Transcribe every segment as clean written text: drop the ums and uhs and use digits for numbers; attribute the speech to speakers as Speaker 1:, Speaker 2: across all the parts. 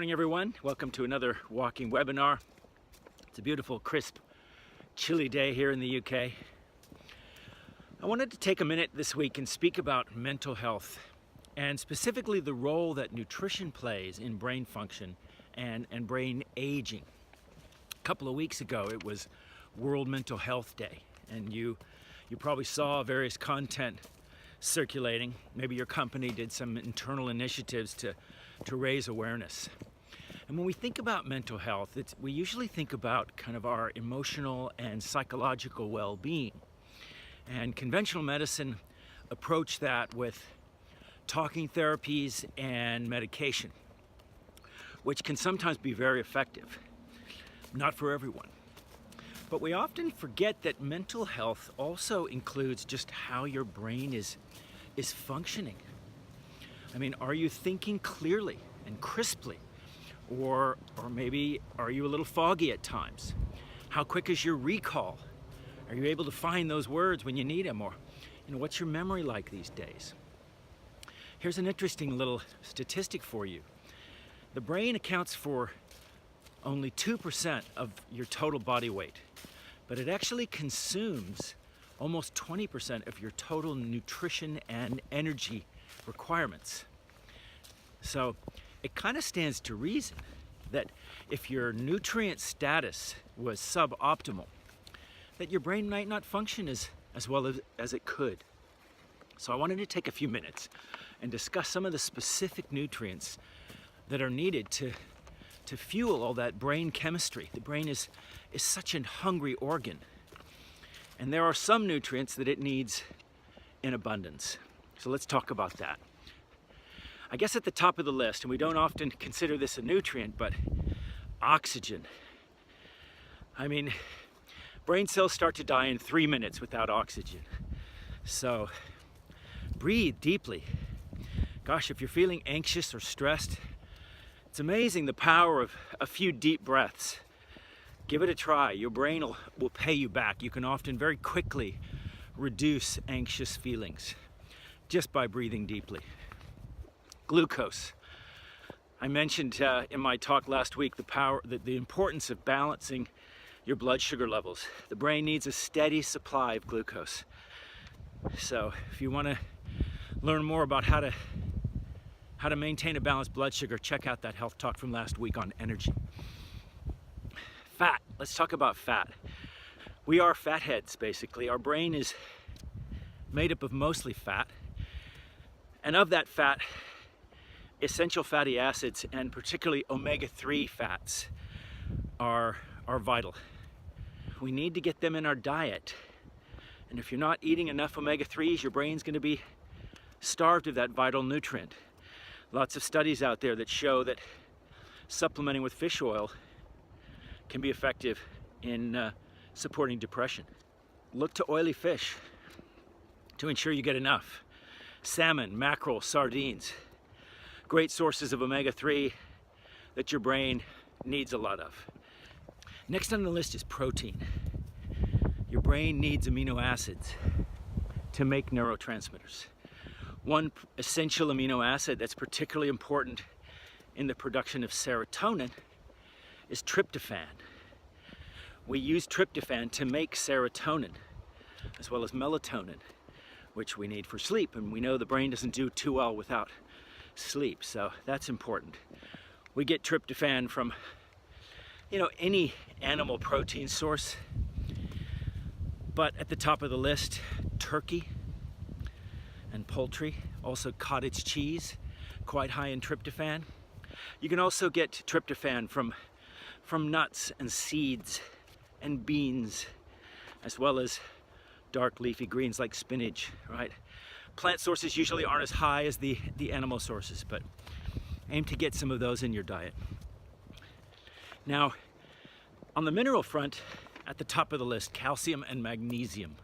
Speaker 1: morning, everyone. Welcome to another walking webinar. It's a beautiful, crisp, chilly day here in the UK. I wanted to take a minute this week and speak about mental health, and specifically the role that nutrition plays in brain function and brain aging. A couple of weeks ago, it was World Mental Health Day, and you probably saw various content circulating. Maybe your company did some internal initiatives to raise awareness. And when we think about mental health, we usually think about kind of our emotional and psychological well-being. And conventional medicine approach that with talking therapies and medication, which can sometimes be very effective. Not for everyone. But we often forget that mental health also includes just how your brain is functioning. I mean, are you thinking clearly and crisply? Or maybe are you a little foggy at times? How quick is your recall? Are you able to find those words when you need them? Or, what's your memory like these days? Here's an interesting little statistic for you. The brain accounts for only 2% of your total body weight, but it actually consumes almost 20% of your total nutrition and energy requirements. So it kind of stands to reason that if your nutrient status was suboptimal, that your brain might not function as well as it could. So I wanted to take a few minutes and discuss some of the specific nutrients that are needed to fuel all that brain chemistry. The brain is such a hungry organ. And there are some nutrients that it needs in abundance. So let's talk about that. I guess at the top of the list, and we don't often consider this a nutrient, but oxygen. I mean, brain cells start to die in 3 minutes without oxygen. So breathe deeply. Gosh, if you're feeling anxious or stressed, it's amazing the power of a few deep breaths. Give it a try. Your brain will pay you back. You can often very quickly reduce anxious feelings just by breathing deeply. Glucose. I mentioned in my talk last week the importance of balancing your blood sugar levels. The brain needs a steady supply of glucose. So if you want to learn more about how to maintain a balanced blood sugar, check out that health talk from last week on energy. Fat. Let's talk about fat. We are fatheads, basically. Our brain is made up of mostly fat. And of that fat, essential fatty acids, and particularly omega-3 fats, are vital. We need to get them in our diet. And if you're not eating enough omega-3s, your brain's going to be starved of that vital nutrient. Lots of studies out there that show that supplementing with fish oil can be effective in supporting depression. Look to oily fish to ensure you get enough. Salmon, mackerel, sardines, great sources of omega-3 that your brain needs a lot of. Next on the list is protein. Your brain needs amino acids to make neurotransmitters. One essential amino acid that's particularly important in the production of serotonin is tryptophan. We use tryptophan to make serotonin as well as melatonin, which we need for sleep, and we know the brain doesn't do too well without sleep, so that's important. We get tryptophan from any animal protein source, but at the top of the list, turkey and poultry, also cottage cheese, quite high in tryptophan. You can also get tryptophan from nuts and seeds and beans, as well as dark leafy greens like spinach, right? Plant sources usually aren't as high as the animal sources, but aim to get some of those in your diet. Now, on the mineral front, at the top of the list, calcium and magnesium.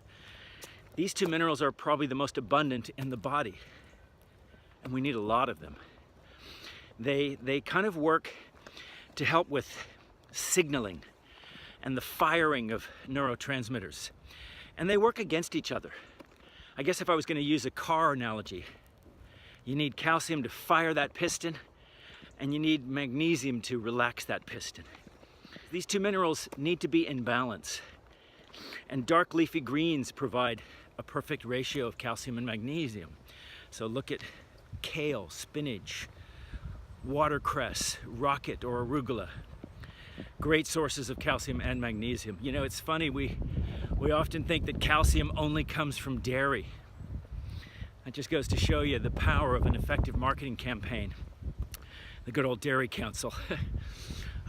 Speaker 1: These two minerals are probably the most abundant in the body, and we need a lot of them. They kind of work to help with signaling and the firing of neurotransmitters, and they work against each other. I guess if I was going to use a car analogy, you need calcium to fire that piston, and you need magnesium to relax that piston. These two minerals need to be in balance, and dark leafy greens provide a perfect ratio of calcium and magnesium. So look at kale, spinach, watercress, rocket or arugula. Great sources of calcium and magnesium. You know, it's funny, we often think that calcium only comes from dairy. That just goes to show you the power of an effective marketing campaign. The good old Dairy Council.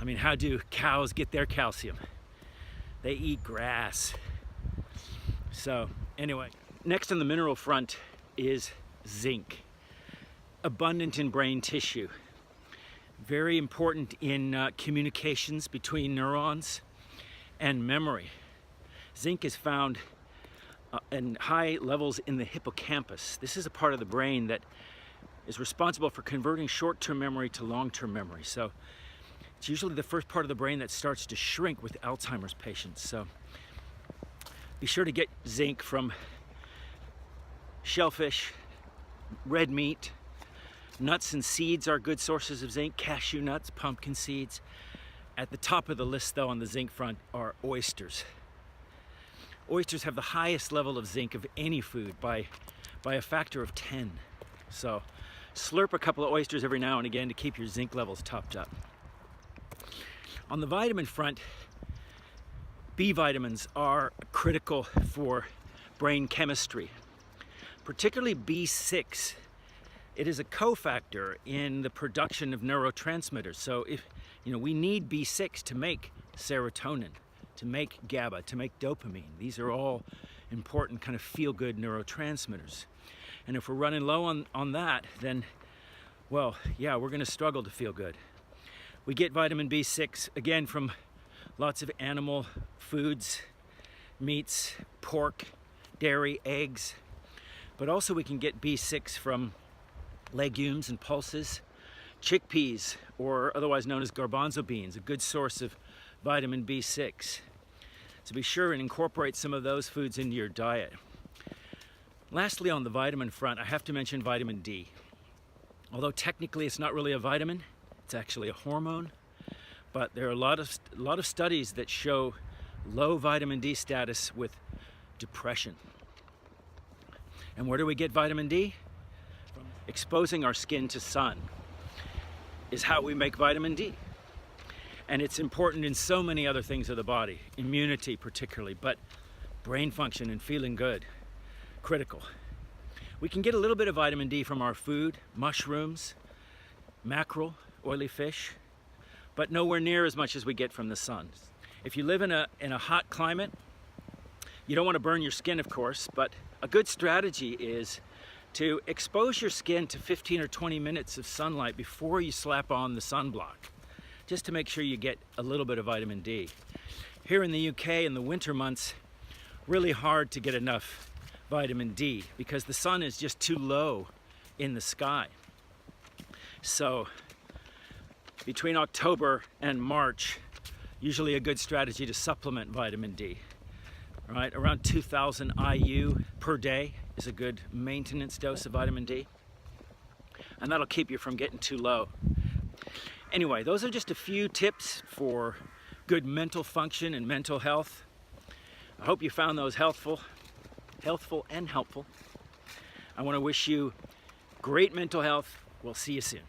Speaker 1: I mean, how do cows get their calcium? They eat grass. So anyway, next on the mineral front is zinc. Abundant in brain tissue. Very important in communications between neurons and memory. Zinc is found in high levels in the hippocampus. This is a part of the brain that is responsible for converting short-term memory to long-term memory. So it's usually the first part of the brain that starts to shrink with Alzheimer's patients. So be sure to get zinc from shellfish, red meat. Nuts and seeds are good sources of zinc. Cashew nuts, pumpkin seeds. At the top of the list though on the zinc front are oysters. Oysters have the highest level of zinc of any food by a factor of 10. So slurp a couple of oysters every now and again to keep your zinc levels topped up. On the vitamin front, B vitamins are critical for brain chemistry, particularly B6. It is a cofactor in the production of neurotransmitters. So if we need B6 to make serotonin, to make GABA, to make dopamine. These are all important kind of feel-good neurotransmitters. And if we're running low on that, then, well, yeah, we're gonna struggle to feel good. We get vitamin B6, again, from lots of animal foods, meats, pork, dairy, eggs, but also we can get B6 from legumes and pulses, chickpeas, or otherwise known as garbanzo beans, a good source of vitamin B6. So be sure and incorporate some of those foods into your diet. Lastly, on the vitamin front, I have to mention vitamin D. Although technically it's not really a vitamin, it's actually a hormone, but there are a lot of studies that show low vitamin D status with depression. And where do we get vitamin D? Exposing our skin to sun is how we make vitamin D. And it's important in so many other things of the body, immunity particularly, but brain function and feeling good, critical. We can get a little bit of vitamin D from our food, mushrooms, mackerel, oily fish, but nowhere near as much as we get from the sun. If you live in a hot climate, you don't want to burn your skin, of course, but a good strategy is to expose your skin to 15 or 20 minutes of sunlight before you slap on the sunblock, just to make sure you get a little bit of vitamin D. Here in the UK in the winter months, really hard to get enough vitamin D because the sun is just too low in the sky. So between October and March, usually a good strategy to supplement vitamin D. Right, around 2,000 IU per day is a good maintenance dose of vitamin D, and that'll keep you from getting too low. Anyway, those are just a few tips for good mental function and mental health. I hope you found those healthful and helpful. I want to wish you great mental health. We'll see you soon.